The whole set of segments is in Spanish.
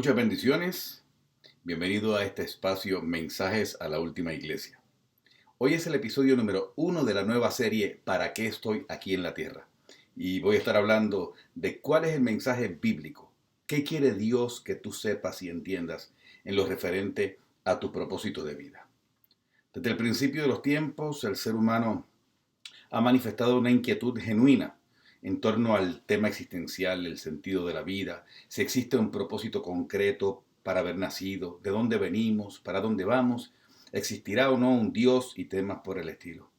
Muchas bendiciones. Bienvenido a este espacio Mensajes a la Última Iglesia. Hoy es el episodio número 1 de la nueva serie ¿Para qué estoy aquí en la tierra? Y voy a estar hablando de cuál es el mensaje bíblico. ¿Qué quiere Dios que tú sepas y entiendas en lo referente a tu propósito de vida? Desde el principio de los tiempos, el ser humano ha manifestado una inquietud genuina en torno al tema existencial, el sentido de la vida, si existe un propósito concreto para haber nacido, de dónde venimos, para dónde vamos, existirá o no un Dios y temas por el estilo.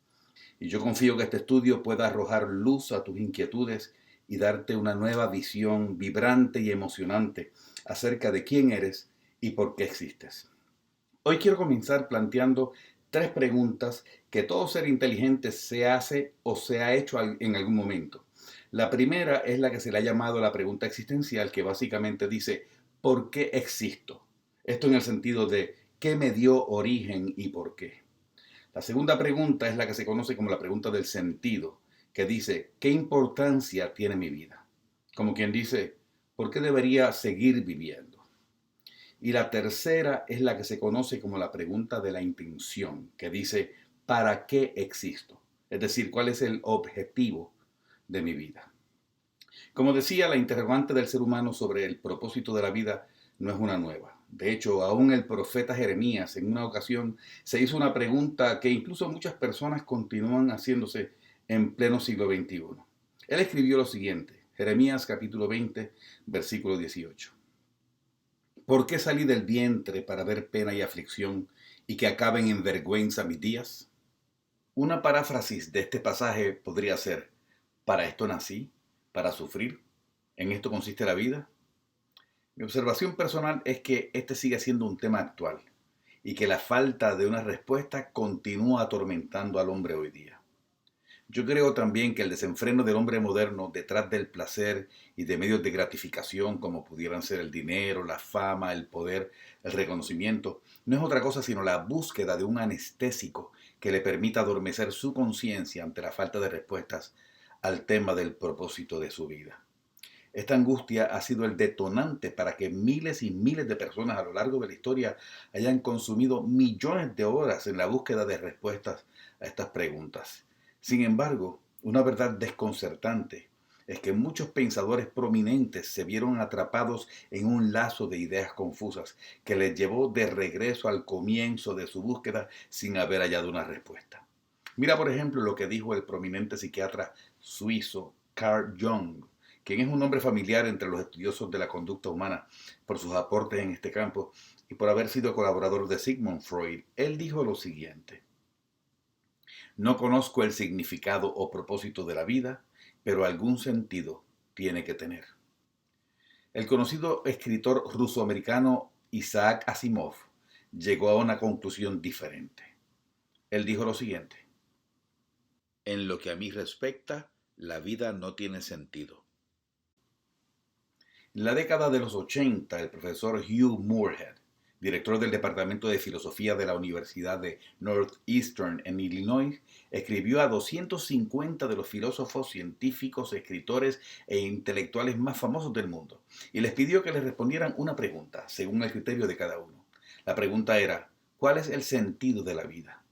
Y yo confío que este estudio pueda arrojar luz a tus inquietudes y darte una nueva visión vibrante y emocionante acerca de quién eres y por qué existes. Hoy quiero comenzar planteando tres preguntas que todo ser inteligente se hace o se ha hecho en algún momento. La primera es la que se le ha llamado la pregunta existencial, que básicamente dice, ¿por qué existo? Esto en el sentido de ¿qué me dio origen y por qué? La segunda pregunta es la que se conoce como la pregunta del sentido, que dice, ¿qué importancia tiene mi vida? Como quien dice, ¿por qué debería seguir viviendo? Y la tercera es la que se conoce como la pregunta de la intención, que dice, ¿para qué existo? Es decir, ¿cuál es el objetivo de mi vida? Como decía, la interrogante del ser humano sobre el propósito de la vida no es una nueva. De hecho, aún el profeta Jeremías en una ocasión se hizo una pregunta que incluso muchas personas continúan haciéndose en pleno siglo XXI. Él escribió lo siguiente, Jeremías capítulo 20, versículo 18. ¿Por qué salí del vientre para ver pena y aflicción y que acaben en vergüenza mis días? Una paráfrasis de este pasaje podría ser, ¿para esto nací? ¿Para sufrir? ¿En esto consiste la vida? Mi observación personal es que este sigue siendo un tema actual y que la falta de una respuesta continúa atormentando al hombre hoy día. Yo creo también que el desenfreno del hombre moderno detrás del placer y de medios de gratificación como pudieran ser el dinero, la fama, el poder, el reconocimiento, no es otra cosa sino la búsqueda de un anestésico que le permita adormecer su conciencia ante la falta de respuestas al tema del propósito de su vida. Esta angustia ha sido el detonante para que miles y miles de personas a lo largo de la historia hayan consumido millones de horas en la búsqueda de respuestas a estas preguntas. Sin embargo, una verdad desconcertante es que muchos pensadores prominentes se vieron atrapados en un lazo de ideas confusas que les llevó de regreso al comienzo de su búsqueda sin haber hallado una respuesta. Mira, por ejemplo, lo que dijo el prominente psiquiatra suizo Carl Jung, quien es un nombre familiar entre los estudiosos de la conducta humana por sus aportes en este campo y por haber sido colaborador de Sigmund Freud. Él dijo lo siguiente: no conozco el significado o propósito de la vida, pero algún sentido tiene que tener. El conocido escritor ruso-americano Isaac Asimov llegó a una conclusión diferente. Él dijo lo siguiente: en lo que a mí respecta, la vida no tiene sentido. En la década de los 80, el profesor Hugh Moorhead, director del Departamento de Filosofía de la Universidad de Northeastern en Illinois, escribió a 250 de los filósofos, científicos, escritores e intelectuales más famosos del mundo y les pidió que les respondieran una pregunta, según el criterio de cada uno. La pregunta era, ¿cuál es el sentido de la vida?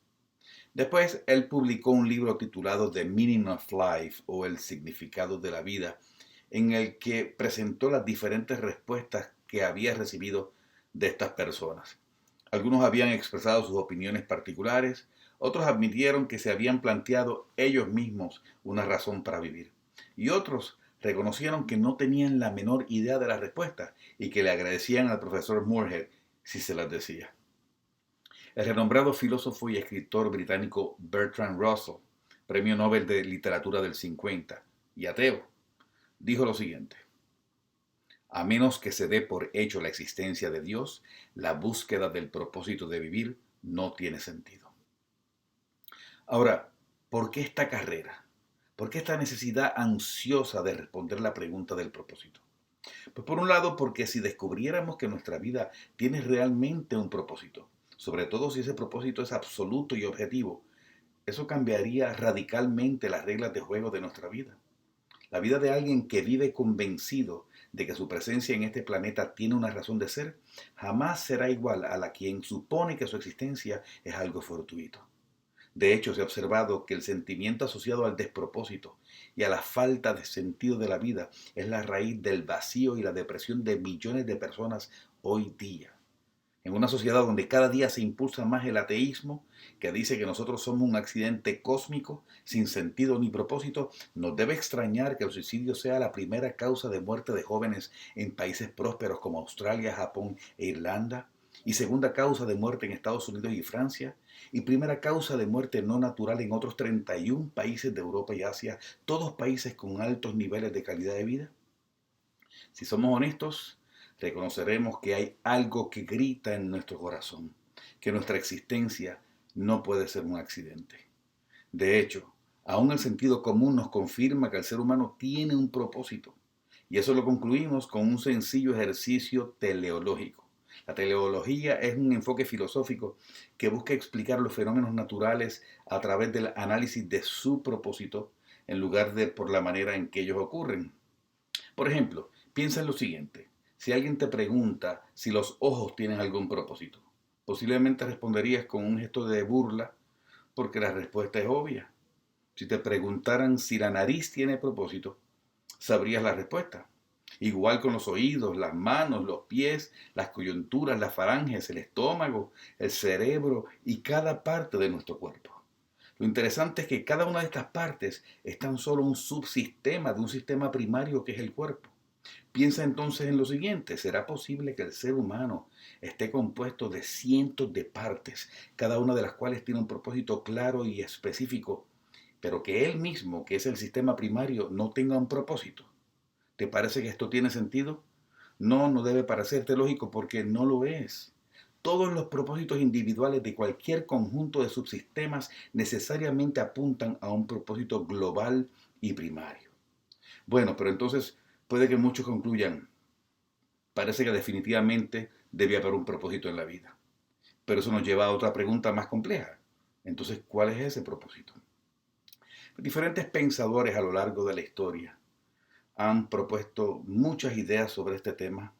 Después, él publicó un libro titulado The Meaning of Life, o El significado de la vida, en el que presentó las diferentes respuestas que había recibido de estas personas. Algunos habían expresado sus opiniones particulares, otros admitieron que se habían planteado ellos mismos una razón para vivir, y otros reconocieron que no tenían la menor idea de la respuesta y que le agradecían al profesor Moorhead si se las decía. El renombrado filósofo y escritor británico Bertrand Russell, premio Nobel de Literatura del 50 y ateo, dijo lo siguiente: a menos que se dé por hecho la existencia de Dios, la búsqueda del propósito de vivir no tiene sentido. Ahora, ¿por qué esta carrera? ¿Por qué esta necesidad ansiosa de responder la pregunta del propósito? Pues por un lado, porque si descubriéramos que nuestra vida tiene realmente un propósito, sobre todo si ese propósito es absoluto y objetivo, eso cambiaría radicalmente las reglas de juego de nuestra vida. La vida de alguien que vive convencido de que su presencia en este planeta tiene una razón de ser, jamás será igual a la quien supone que su existencia es algo fortuito. De hecho, se ha observado que el sentimiento asociado al despropósito y a la falta de sentido de la vida es la raíz del vacío y la depresión de millones de personas hoy día. En una sociedad donde cada día se impulsa más el ateísmo, que dice que nosotros somos un accidente cósmico sin sentido ni propósito, nos debe extrañar que el suicidio sea la primera causa de muerte de jóvenes en países prósperos como Australia, Japón e Irlanda, y segunda causa de muerte en Estados Unidos y Francia, y primera causa de muerte no natural en otros 31 países de Europa y Asia, todos países con altos niveles de calidad de vida. Si somos honestos, reconoceremos que hay algo que grita en nuestro corazón, que nuestra existencia no puede ser un accidente. De hecho, aún el sentido común nos confirma que el ser humano tiene un propósito, y eso lo concluimos con un sencillo ejercicio teleológico. La teleología es un enfoque filosófico que busca explicar los fenómenos naturales a través del análisis de su propósito en lugar de por la manera en que ellos ocurren. Por ejemplo, piensa en lo siguiente. Si alguien te pregunta si los ojos tienen algún propósito, posiblemente responderías con un gesto de burla porque la respuesta es obvia. Si te preguntaran si la nariz tiene propósito, sabrías la respuesta. Igual con los oídos, las manos, los pies, las coyunturas, las falanges, el estómago, el cerebro y cada parte de nuestro cuerpo. Lo interesante es que cada una de estas partes es tan solo un subsistema de un sistema primario que es el cuerpo. Piensa entonces en lo siguiente, ¿será posible que el ser humano esté compuesto de cientos de partes, cada una de las cuales tiene un propósito claro y específico, pero que él mismo, que es el sistema primario, no tenga un propósito? ¿Te parece que esto tiene sentido? No, no debe parecerte lógico porque no lo es. Todos los propósitos individuales de cualquier conjunto de subsistemas necesariamente apuntan a un propósito global y primario. Bueno, pero entonces puede que muchos concluyan, parece que definitivamente debe haber un propósito en la vida. Pero eso nos lleva a otra pregunta más compleja. Entonces, ¿cuál es ese propósito? Diferentes pensadores a lo largo de la historia han propuesto muchas ideas sobre este tema,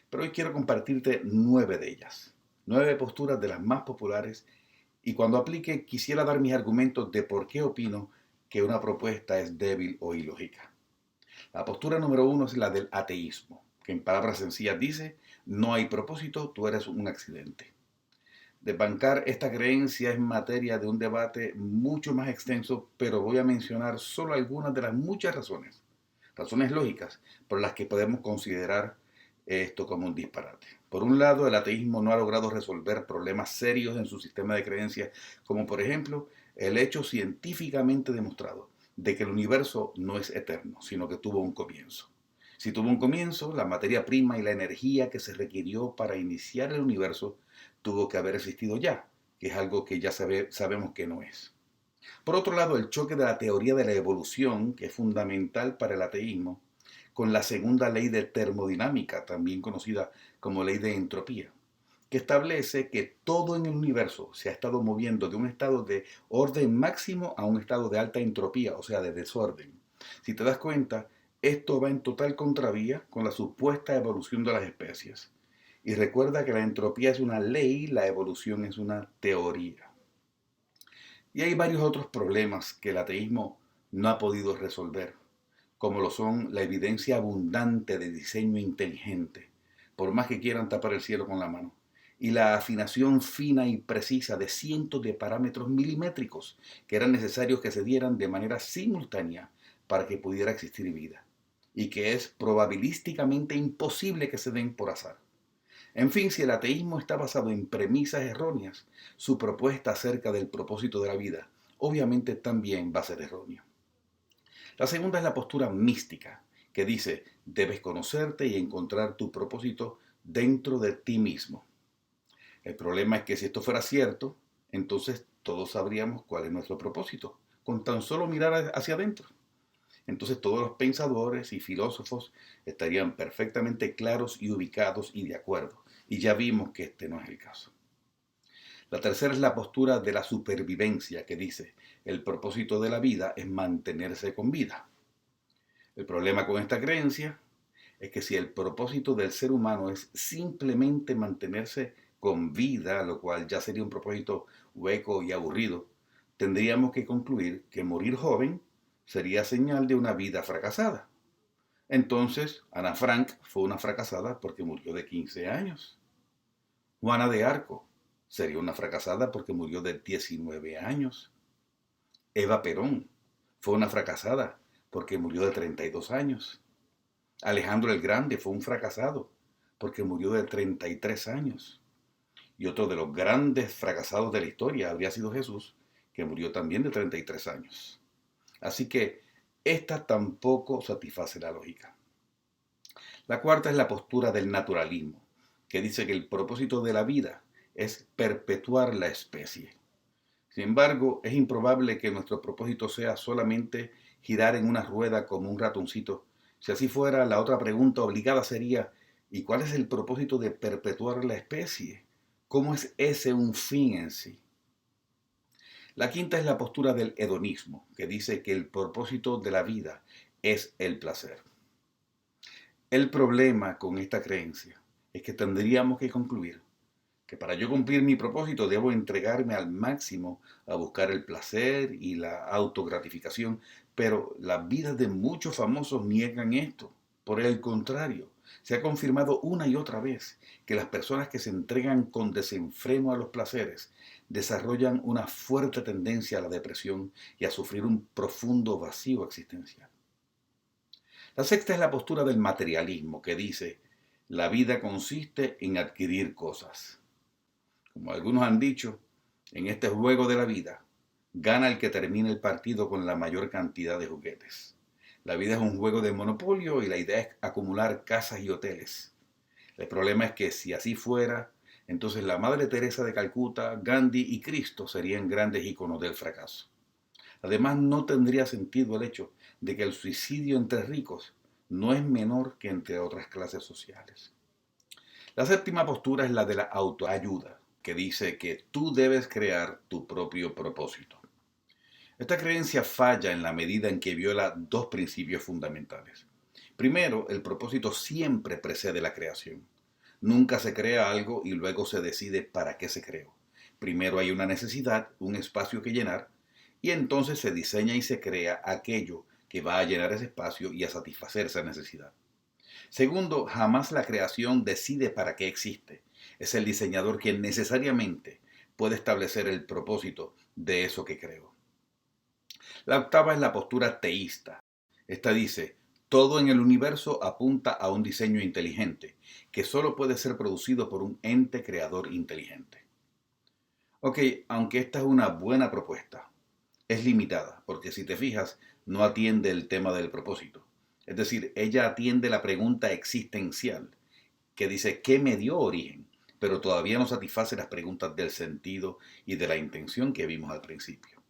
pero hoy quiero compartirte 9 de ellas. 9 posturas de las más populares y cuando aplique quisiera dar mis argumentos de por qué opino que una propuesta es débil o ilógica. La postura número 1 es la del ateísmo, que en palabras sencillas dice, no hay propósito, tú eres un accidente. Desbancar esta creencia es materia de un debate mucho más extenso, pero voy a mencionar solo algunas de las muchas razones lógicas por las que podemos considerar esto como un disparate. Por un lado, el ateísmo no ha logrado resolver problemas serios en su sistema de creencias, como por ejemplo el hecho científicamente demostrado de que el universo no es eterno, sino que tuvo un comienzo. Si tuvo un comienzo, la materia prima y la energía que se requirió para iniciar el universo tuvo que haber existido ya, que es algo que ya sabemos que no es. Por otro lado, el choque de la teoría de la evolución, que es fundamental para el ateísmo, con la segunda ley de termodinámica, también conocida como ley de entropía, que establece que todo en el universo se ha estado moviendo de un estado de orden máximo a un estado de alta entropía, o sea, de desorden. Si te das cuenta, esto va en total contravía con la supuesta evolución de las especies. Y recuerda que la entropía es una ley, la evolución es una teoría. Y hay varios otros problemas que el ateísmo no ha podido resolver, como lo son la evidencia abundante de diseño inteligente, por más que quieran tapar el cielo con la mano, y la afinación fina y precisa de cientos de parámetros milimétricos que eran necesarios que se dieran de manera simultánea para que pudiera existir vida, y que es probabilísticamente imposible que se den por azar. En fin, si el ateísmo está basado en premisas erróneas, su propuesta acerca del propósito de la vida obviamente también va a ser errónea. La segunda es la postura mística, que dice, debes conocerte y encontrar tu propósito dentro de ti mismo. El problema es que si esto fuera cierto, entonces todos sabríamos cuál es nuestro propósito, con tan solo mirar hacia adentro. Entonces todos los pensadores y filósofos estarían perfectamente claros y ubicados y de acuerdo. Y ya vimos que este no es el caso. La tercera es la postura de la supervivencia, que dice, el propósito de la vida es mantenerse con vida. El problema con esta creencia es que si el propósito del ser humano es simplemente mantenerse con vida, lo cual ya sería un propósito hueco y aburrido, tendríamos que concluir que morir joven sería señal de una vida fracasada. Entonces, Ana Frank fue una fracasada porque murió de 15 años. Juana de Arco sería una fracasada porque murió de 19 años. Eva Perón fue una fracasada porque murió de 32 años. Alejandro el Grande fue un fracasado porque murió de 33 años. Y otro de los grandes fracasados de la historia habría sido Jesús, que murió también de 33 años. Así que esta tampoco satisface la lógica. La cuarta es la postura del naturalismo, que dice que el propósito de la vida es perpetuar la especie. Sin embargo, es improbable que nuestro propósito sea solamente girar en una rueda como un ratoncito. Si así fuera, la otra pregunta obligada sería, ¿y cuál es el propósito de perpetuar la especie? ¿Cómo es ese un fin en sí? La quinta es la postura del hedonismo, que dice que el propósito de la vida es el placer. El problema con esta creencia es que tendríamos que concluir que para yo cumplir mi propósito debo entregarme al máximo a buscar el placer y la autogratificación, pero las vidas de muchos famosos niegan esto. Por el contrario, se ha confirmado una y otra vez que las personas que se entregan con desenfreno a los placeres desarrollan una fuerte tendencia a la depresión y a sufrir un profundo vacío existencial. La sexta es la postura del materialismo, que dice, la vida consiste en adquirir cosas. Como algunos han dicho, en este juego de la vida, gana el que termine el partido con la mayor cantidad de juguetes. La vida es un juego de monopolio y la idea es acumular casas y hoteles. El problema es que si así fuera, entonces la Madre Teresa de Calcuta, Gandhi y Cristo serían grandes íconos del fracaso. Además, no tendría sentido el hecho de que el suicidio entre ricos no es menor que entre otras clases sociales. La séptima postura es la de la autoayuda, que dice que tú debes crear tu propio propósito. Esta creencia falla en la medida en que viola dos principios fundamentales. Primero, el propósito siempre precede la creación. Nunca se crea algo y luego se decide para qué se creó. Primero hay una necesidad, un espacio que llenar, y entonces se diseña y se crea aquello que va a llenar ese espacio y a satisfacer esa necesidad. Segundo, jamás la creación decide para qué existe. Es el diseñador quien necesariamente puede establecer el propósito de eso que creó. La octava es la postura teísta. Esta dice, todo en el universo apunta a un diseño inteligente, que solo puede ser producido por un ente creador inteligente. Ok, aunque esta es una buena propuesta, es limitada, porque si te fijas, no atiende el tema del propósito. Es decir, ella atiende la pregunta existencial, que dice ¿qué me dio origen? Pero todavía no satisface las preguntas del sentido y de la intención que vimos al principio.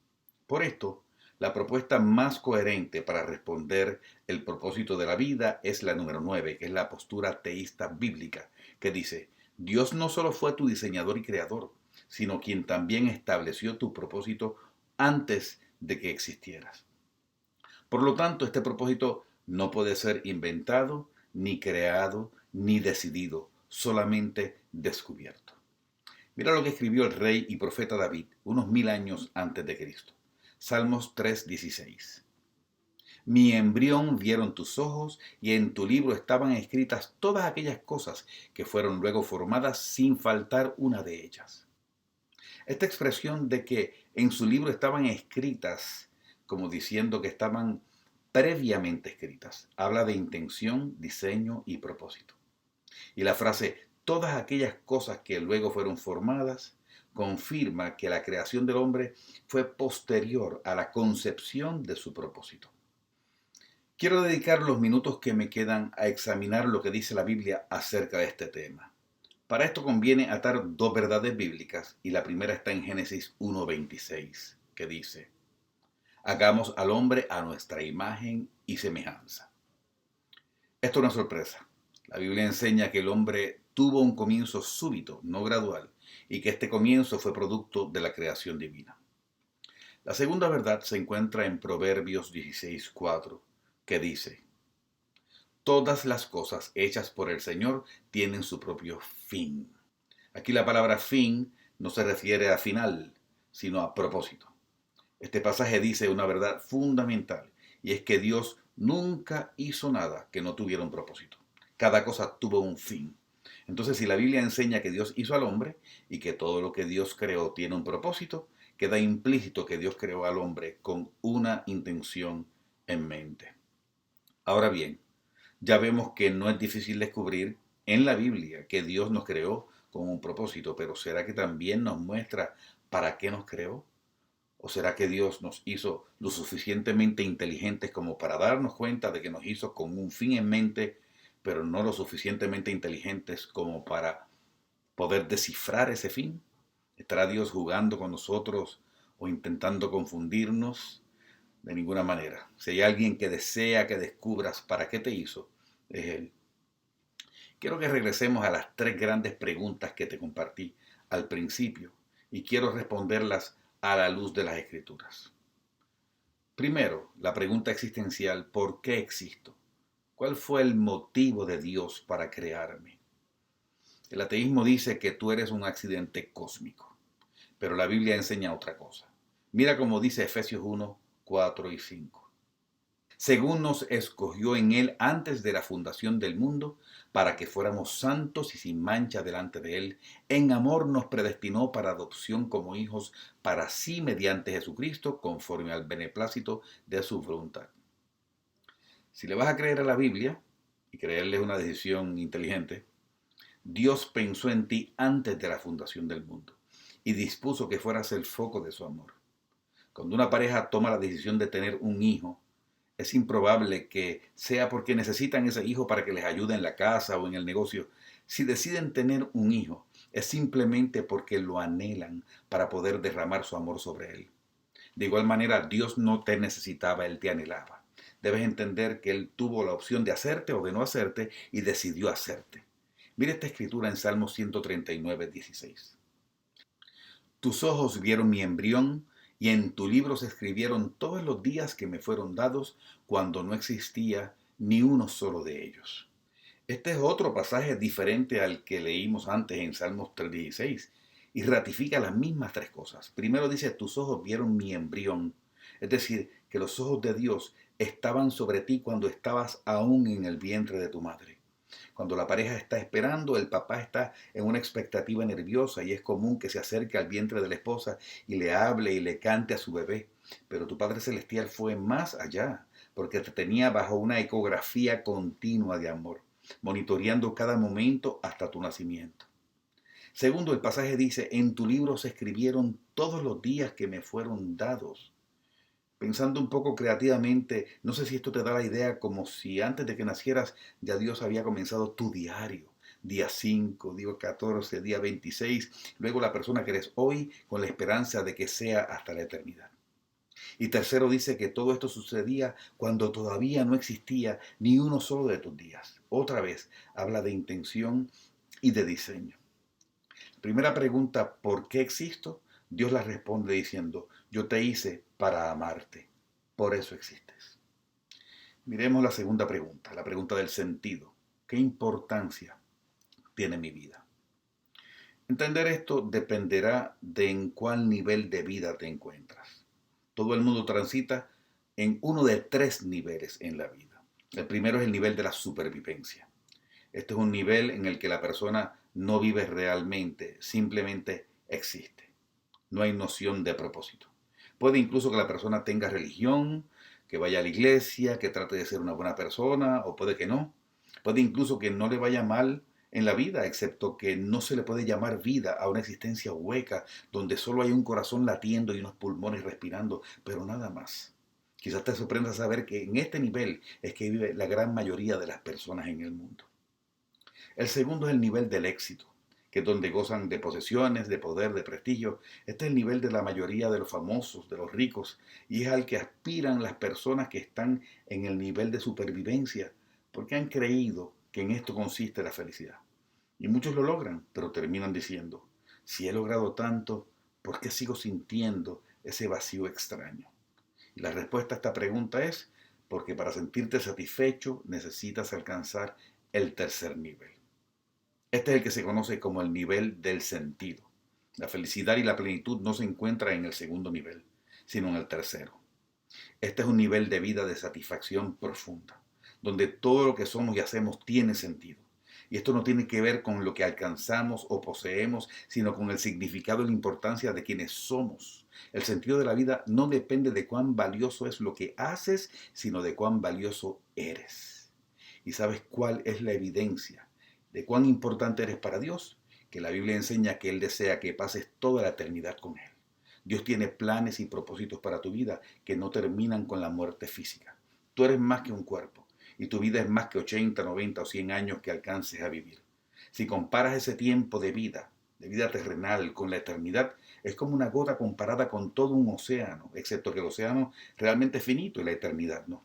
Por esto, la propuesta más coherente para responder el propósito de la vida es la número 9, que es la postura teísta bíblica, que dice, Dios no solo fue tu diseñador y creador, sino quien también estableció tu propósito antes de que existieras. Por lo tanto, este propósito no puede ser inventado, ni creado, ni decidido, solamente descubierto. Mira lo que escribió el rey y profeta David unos 1000 años antes de Cristo. Salmos 3:16. Mi embrión vieron tus ojos y en tu libro estaban escritas todas aquellas cosas que fueron luego formadas sin faltar una de ellas. Esta expresión de que en su libro estaban escritas, como diciendo que estaban previamente escritas, habla de intención, diseño y propósito. Y la frase todas aquellas cosas que luego fueron formadas confirma que la creación del hombre fue posterior a la concepción de su propósito. Quiero dedicar los minutos que me quedan a examinar lo que dice la Biblia acerca de este tema. Para esto conviene atar dos verdades bíblicas y la primera está en Génesis 1:26, que dice, hagamos al hombre a nuestra imagen y semejanza. Esto no es sorpresa. La Biblia enseña que el hombre tuvo un comienzo súbito, no gradual, y que este comienzo fue producto de la creación divina. La segunda verdad se encuentra en Proverbios 16:4, que dice, Todas las cosas hechas por el Señor tienen su propio fin. Aquí la palabra fin no se refiere a final, sino a propósito. Este pasaje dice una verdad fundamental, y es que Dios nunca hizo nada que no tuviera un propósito. Cada cosa tuvo un fin. Entonces, si la Biblia enseña que Dios hizo al hombre y que todo lo que Dios creó tiene un propósito, queda implícito que Dios creó al hombre con una intención en mente. Ahora bien, ya vemos que no es difícil descubrir en la Biblia que Dios nos creó con un propósito, pero ¿será que también nos muestra para qué nos creó? ¿O será que Dios nos hizo lo suficientemente inteligentes como para darnos cuenta de que nos hizo con un fin en mente, pero no lo suficientemente inteligentes como para poder descifrar ese fin? ¿Estará Dios jugando con nosotros o intentando confundirnos? De ninguna manera. Si hay alguien que desea que descubras para qué te hizo, es Él. Quiero que regresemos a las tres grandes preguntas que te compartí al principio y quiero responderlas a la luz de las Escrituras. Primero, la pregunta existencial: ¿por qué existo? ¿Cuál fue el motivo de Dios para crearme? El ateísmo dice que tú eres un accidente cósmico, pero la Biblia enseña otra cosa. Mira cómo dice Efesios 1, 4 y 5. Según nos escogió en Él antes de la fundación del mundo, para que fuéramos santos y sin mancha delante de Él, en amor nos predestinó para adopción como hijos para sí mediante Jesucristo, conforme al beneplácito de su voluntad. Si le vas a creer a la Biblia, y creerle es una decisión inteligente, Dios pensó en ti antes de la fundación del mundo y dispuso que fueras el foco de su amor. Cuando una pareja toma la decisión de tener un hijo, es improbable que sea porque necesitan ese hijo para que les ayude en la casa o en el negocio. Si deciden tener un hijo, es simplemente porque lo anhelan para poder derramar su amor sobre él. De igual manera, Dios no te necesitaba, Él te anhelaba. Debes entender que Él tuvo la opción de hacerte o de no hacerte y decidió hacerte. Mira esta escritura en Salmo 139, 16. Tus ojos vieron mi embrión y en tu libro se escribieron todos los días que me fueron dados cuando no existía ni uno solo de ellos. Este es otro pasaje diferente al que leímos antes en Salmos 3:16 y ratifica las mismas tres cosas. Primero dice, tus ojos vieron mi embrión, es decir, que los ojos de Dios estaban sobre ti cuando estabas aún en el vientre de tu madre. Cuando la pareja está esperando, el papá está en una expectativa nerviosa y es común que se acerque al vientre de la esposa y le hable y le cante a su bebé. Pero tu Padre Celestial fue más allá, porque te tenía bajo una ecografía continua de amor, monitoreando cada momento hasta tu nacimiento. Segundo, el pasaje dice, en tu libro se escribieron todos los días que me fueron dados. Pensando un poco creativamente, no sé si esto te da la idea como si antes de que nacieras ya Dios había comenzado tu diario. Día 5, día 14, día 26, luego la persona que eres hoy con la esperanza de que sea hasta la eternidad. Y tercero dice que todo esto sucedía cuando todavía no existía ni uno solo de tus días. Otra vez habla de intención y de diseño. Primera pregunta, ¿por qué existo? Dios la responde diciendo, yo te hice para amarte, por eso existes. Miremos la segunda pregunta, la pregunta del sentido. ¿Qué importancia tiene mi vida? Entender esto dependerá de en cuál nivel de vida te encuentras. Todo el mundo transita en uno de tres niveles en la vida. El primero es el nivel de la supervivencia. Este es un nivel en el que la persona no vive realmente, simplemente existe. No hay noción de propósito. Puede incluso que la persona tenga religión, que vaya a la iglesia, que trate de ser una buena persona, o puede que no. Puede incluso que no le vaya mal en la vida, excepto que no se le puede llamar vida a una existencia hueca, donde solo hay un corazón latiendo y unos pulmones respirando, pero nada más. Quizás te sorprenda saber que en este nivel es que vive la gran mayoría de las personas en el mundo. El segundo es el nivel del éxito, que es donde gozan de posesiones, de poder, de prestigio. Este es el nivel de la mayoría de los famosos, de los ricos, y es al que aspiran las personas que están en el nivel de supervivencia, porque han creído que en esto consiste la felicidad. Y muchos lo logran, pero terminan diciendo, si he logrado tanto, ¿por qué sigo sintiendo ese vacío extraño? Y la respuesta a esta pregunta es, porque para sentirte satisfecho necesitas alcanzar el tercer nivel. Este es el que se conoce como el nivel del sentido. La felicidad y la plenitud no se encuentran en el segundo nivel, sino en el tercero. Este es un nivel de vida de satisfacción profunda, donde todo lo que somos y hacemos tiene sentido. Y esto no tiene que ver con lo que alcanzamos o poseemos, sino con el significado y la importancia de quienes somos. El sentido de la vida no depende de cuán valioso es lo que haces, sino de cuán valioso eres. ¿Y sabes cuál es la evidencia de cuán importante eres para Dios? Que la Biblia enseña que Él desea que pases toda la eternidad con Él. Dios tiene planes y propósitos para tu vida que no terminan con la muerte física. Tú eres más que un cuerpo y tu vida es más que 80, 90 o 100 años que alcances a vivir. Si comparas ese tiempo de vida terrenal con la eternidad, es como una gota comparada con todo un océano, excepto que el océano realmente es finito y la eternidad no.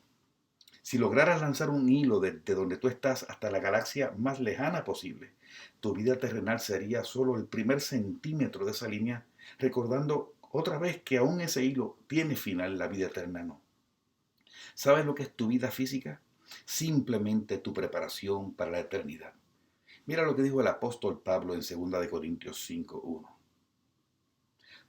Si lograras lanzar un hilo desde donde tú estás hasta la galaxia más lejana posible, tu vida terrenal sería solo el primer centímetro de esa línea, recordando otra vez que aún ese hilo tiene final, la vida eterna no. ¿Sabes lo que es tu vida física? Simplemente tu preparación para la eternidad. Mira lo que dijo el apóstol Pablo en 2 Corintios 5:1.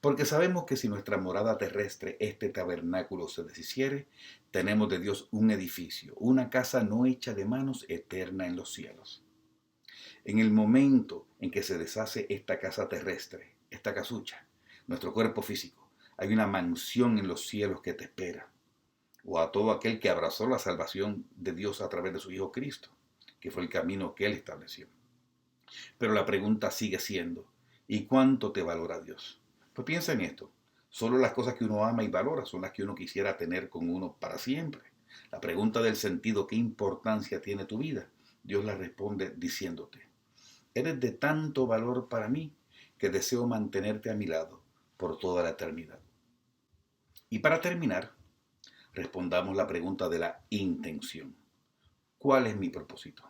Porque sabemos que si nuestra morada terrestre, este tabernáculo, se deshiciere, tenemos de Dios un edificio, una casa no hecha de manos, eterna en los cielos. En el momento en que se deshace esta casa terrestre, esta casucha, nuestro cuerpo físico, hay una mansión en los cielos que te espera. O a todo aquel que abrazó la salvación de Dios a través de su Hijo Cristo, que fue el camino que Él estableció. Pero la pregunta sigue siendo, ¿y cuánto te valora Dios? Pues piensa en esto. Solo las cosas que uno ama y valora son las que uno quisiera tener con uno para siempre. La pregunta del sentido, ¿qué importancia tiene tu vida? Dios la responde diciéndote, eres de tanto valor para mí que deseo mantenerte a mi lado por toda la eternidad. Y para terminar, respondamos la pregunta de la intención. ¿Cuál es mi propósito?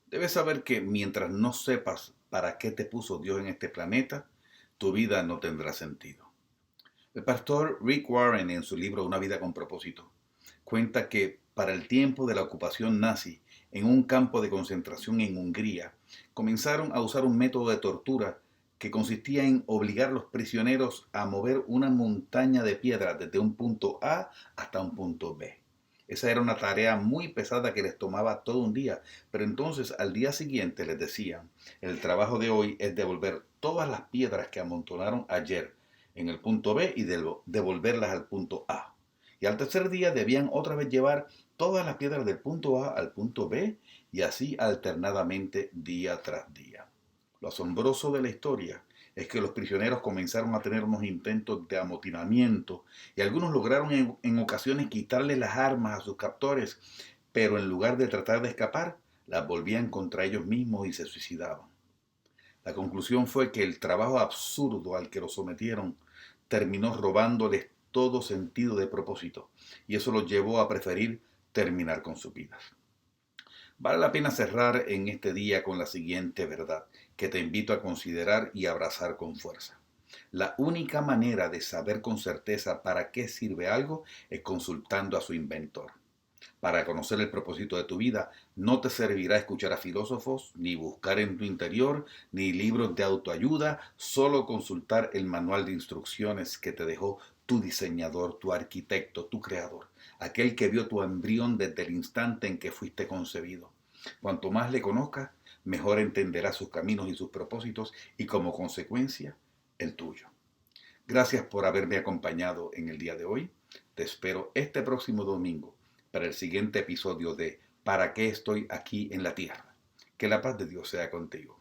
Debes saber que mientras no sepas para qué te puso Dios en este planeta, tu vida no tendrá sentido. El pastor Rick Warren, en su libro Una vida con propósito, cuenta que para el tiempo de la ocupación nazi, en un campo de concentración en Hungría, comenzaron a usar un método de tortura que consistía en obligar a los prisioneros a mover una montaña de piedras desde un punto A hasta un punto B. Esa era una tarea muy pesada que les tomaba todo un día, pero entonces al día siguiente les decían, el trabajo de hoy es devolver todas las piedras que amontonaron ayer en el punto B y devolverlas al punto A. Y al tercer día debían otra vez llevar todas las piedras del punto A al punto B y así alternadamente día tras día. Lo asombroso de la historia es que los prisioneros comenzaron a tener unos intentos de amotinamiento y algunos lograron en ocasiones quitarle las armas a sus captores, pero en lugar de tratar de escapar, las volvían contra ellos mismos y se suicidaban. La conclusión fue que el trabajo absurdo al que los sometieron terminó robándoles todo sentido de propósito y eso los llevó a preferir terminar con sus vidas. Vale la pena cerrar en este día con la siguiente verdad, que te invito a considerar y abrazar con fuerza. La única manera de saber con certeza para qué sirve algo es consultando a su inventor. Para conocer el propósito de tu vida, no te servirá escuchar a filósofos, ni buscar en tu interior, ni libros de autoayuda, solo consultar el manual de instrucciones que te dejó tu diseñador, tu arquitecto, tu creador, aquel que vio tu embrión desde el instante en que fuiste concebido. Cuanto más le conozcas, mejor entenderás sus caminos y sus propósitos y como consecuencia, el tuyo. Gracias por haberme acompañado en el día de hoy. Te espero este próximo domingo para el siguiente episodio de ¿Para qué estoy aquí en la tierra? Que la paz de Dios sea contigo.